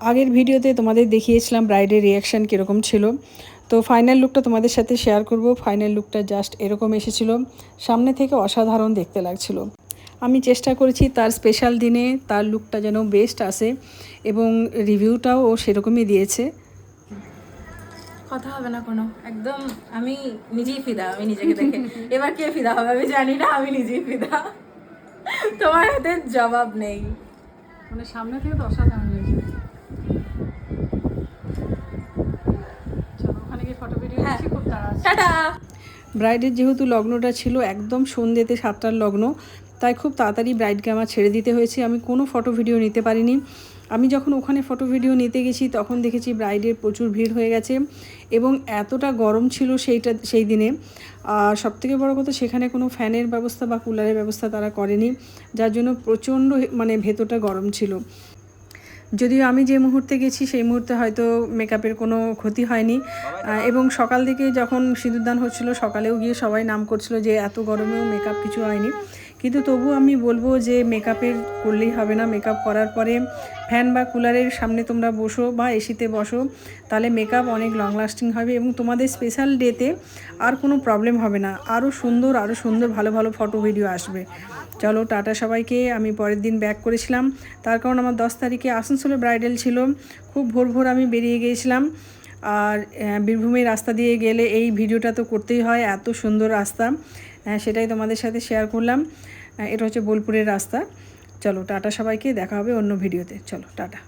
আগের ভিডিওতে তোমাদের দেখিয়েছিলাম ব্রাইডের রিয়াকশান কীরকম ছিল। তো ফাইনাল লুকটা তোমাদের সাথে শেয়ার করব। ফাইনাল লুকটা জাস্ট এরকম এসেছিল, সামনে থেকে অসাধারণ দেখতে লাগছিল। আমি চেষ্টা করেছি তার স্পেশাল দিনে তার লুকটা যেন বেস্ট আসে, এবং রিভিউটাও ও সেরকমই দিয়েছে। কথা হবে না কোনো, একদম আমি নিজেই ফিদা, আমি নিজেকে দেখে। এবার কে ফিদা হবে আমি জানি না, আমি নিজেই ফিদা, তোমার হাতে জবাব নেই। মানে সামনে থেকে তো অসাধারণ হয়েছে। চলো ওখানে গিয়ে ফটো ভিডিও নিচ্ছি, খুব তাড়া আছে। টাটা। ব্রাইডের যেহেতু লগ্নটা ছিল একদম সন্ধ্যেতে 7টার লগ্ন, তাই খুব তাড়াতাড়ি ব্রাইডকে আমার ছেড়ে দিতে হয়েছে। আমি কোনো ফটো ভিডিও নিতে পারিনি। আমি যখন ওখানে ফটো ভিডিও নিতে গেছি তখন দেখেছি ব্রাইডের প্রচুর ভিড় হয়ে গেছে, এবং এতটা গরম ছিল সেই দিনে। আর সবথেকে বড় কথা, সেখানে কোনো ফ্যানের ব্যবস্থা বা কুলারের ব্যবস্থা তারা করেনি, যার জন্য প্রচণ্ড মানে ভেতরটা গরম ছিল। যদিও আমি যে মুহূর্তে গেছি সেই মুহূর্তে হয়তো মেকআপের কোনো ক্ষতি হয়নি, এবং সকাল দিকে যখন সিঁদুরদান হচ্ছিল সকালেও গিয়ে সবাই নাম করছিল যে এত গরমেও মেকআপ কিছু হয়নি। কিন্তু তবু আমি বলবো যে মেকআপের করলেই হবে না। মেকআপ করার পরে ফ্যান বা কুলারের সামনে তোমরা বসো বা এসিতে বসো, তাহলে মেকআপ অনেক লং লাস্টিং হবে এবং তোমাদের স্পেশাল ডেতে আর কোনো প্রবলেম হবে না। আরও সুন্দর ভালো ভালো ফটো ভিডিও আসবে। চলো টাটা সবাইকে। আমি পরের দিন ব্যাক করেছিলাম, তার কারণ আমার 10 তারিখে আসানসোলে ব্রাইডাল ছিল। খুব ভোর আমি বেরিয়ে গিয়েছিলাম। আর বীরভূমের রাস্তা দিয়ে গেলে এই ভিডিওটা তো করতেই হয়, এত সুন্দর রাস্তা, সেটাই তোমাদের সাথে শেয়ার করলাম। এটা হচ্ছে বোলপুরের রাস্তা। চলো টাটা সবাইকে, দেখা হবে অন্য ভিডিওতে। চলো টাটা।